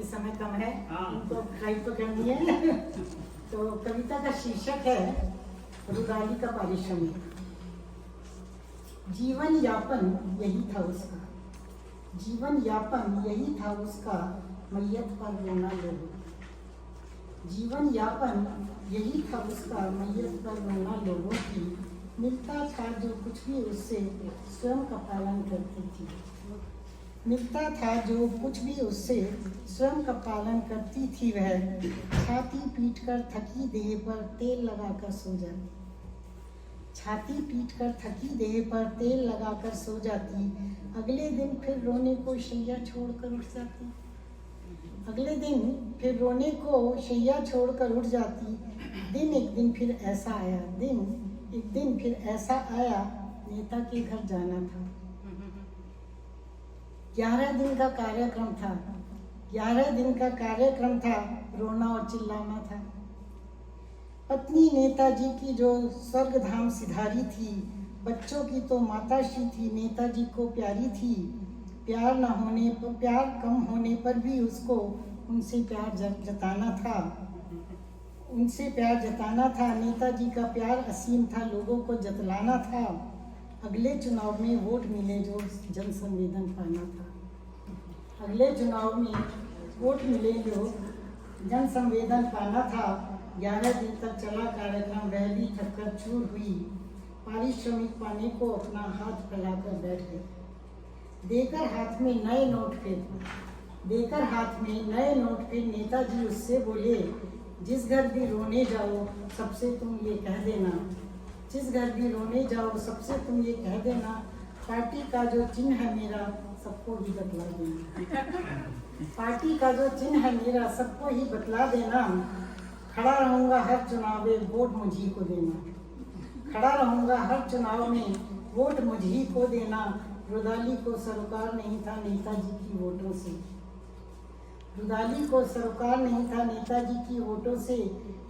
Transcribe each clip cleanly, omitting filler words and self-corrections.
समय कम है, उनको फ्लाइट पकड़नी है। तो कविता का शीर्षक है रुदाली का पारिश्रमिक। जीवन यापन यही था उसका, जीवन यापन यही था उसका, मैयत पर रोना लोगों। जीवन यापन यही था उसका, मैयत पर रोना लोगों की। मिलता था जो कुछ भी उससे, स्वयं का पालन करती थी। मिलता था जो कुछ भी उससे, स्वयं का पालन करती थी वह। छाती पीटकर थकी देह पर तेल लगाकर सो जाती। छाती पीटकर थकी देह पर तेल लगाकर सो जाती। अगले दिन फिर रोने को शैया छोड़कर उठ जाती। अगले दिन फिर रोने को शैया छोड़कर उठ जाती। दिन एक दिन फिर ऐसा आया, एक दिन फिर ऐसा आया, नेता के घर जाना था। 11 दिन का कार्यक्रम था, 11 दिन का कार्यक्रम था, रोना और चिल्लाना था। पत्नी नेताजी की जो स्वर्ग धाम सिधारी थी, बच्चों की तो माताश्री थी, नेताजी को प्यारी थी। प्यार न होने पर, प्यार कम होने पर भी उसको उनसे प्यार जताना था, उनसे प्यार जताना था। नेताजी का प्यार असीम था, लोगों को जतलाना था। अगले चुनाव में वोट मिले जो जन संवेदन पाना था। अगले चुनाव में वोट मिले जो जन संवेदन पाना था। 11 दिन तक चला कार्यक्रम, रैली थककर चूर हुई। पारिश्रमिक पाने को अपना हाथ फैलाकर बैठ गए। देकर हाथ में नए नोट फिर, देकर हाथ में नए नोट फिर नेताजी उससे बोले, जिस घर भी रोने जाओ सबसे तुम ये कह देना, जिस घर भी रोने जाओ सबसे तुम ये कह देना, पार्टी का जो चिन्ह है मेरा सबको ही बतला देना। पार्टी का जो चिन्ह है मेरा सबको ही बतला देना। खड़ा रहूँगा हर चुनाव में वोट मुझी को देना। खड़ा रहूँगा हर चुनाव में वोट मुझी को देना। रुदाली को सरोकार नहीं था नेताजी की वोटों से। रुदाली को सरोकार नहीं था नेताजी की वोटों से।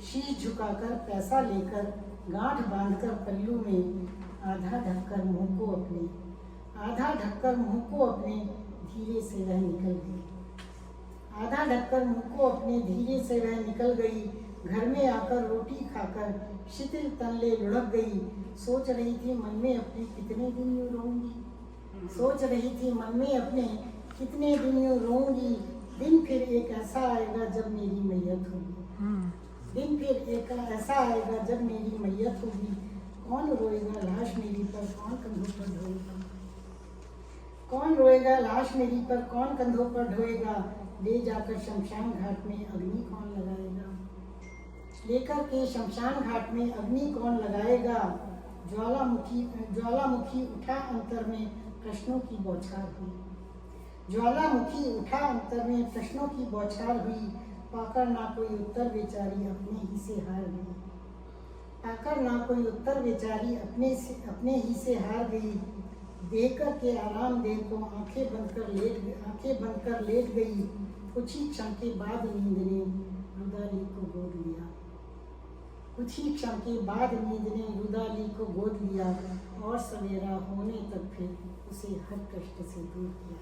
शीश झुकाकर पैसा लेकर, गांठ बांधकर पल्लू में, आधा ढककर मुंह को अपने, आधा ढककर मुंह को अपने धीरे से वह निकल गई। आधा ढककर मुंह को अपने धीरे से वह निकल गई। घर में आकर रोटी खाकर शिथिल तनले लुढ़क गई। सोच रही थी मन में अपने कितने दिन यूँ रोऊंगी, सोच रही थी मन में अपने कितने दिन यूँ रोऊंगी। दिन फिर एक ऐसा आएगा जब मेरी मैयत होगी। दिन फिर एक ऐसा आएगा जब मेरी मैयत होगी। कौन रोएगा लाश मेरी पर, कौन कंधों पर ढोएगा। कौन रोएगा लाश मेरी पर, कौन कंधों पर ढोएगा। ले जाकर शमशान घाट में अग्नि कौन लगाएगा। लेकर के शमशान घाट में अग्नि कौन लगाएगा। ज्वालामुखी उठा अंतर में प्रश्नों की बौछार हुई। ज्वालामुखी उठा अंतर में प्रश्नों की बौछार हुई। पाकर ना कोई उत्तर बेचारी अपने ही से हार गई। पाकर ना कोई उत्तर बेचारी अपने ही से हार गई। देकर के आराम देह को आंखें बंद कर लेट गई। कुछ ही क्षण के बाद नींद ने रुदाली को गोद लिया। कुछ ही क्षण के बाद नींद ने रुदाली को गोद लिया और सवेरा होने तक फिर उसे हर कष्ट से दूर किया।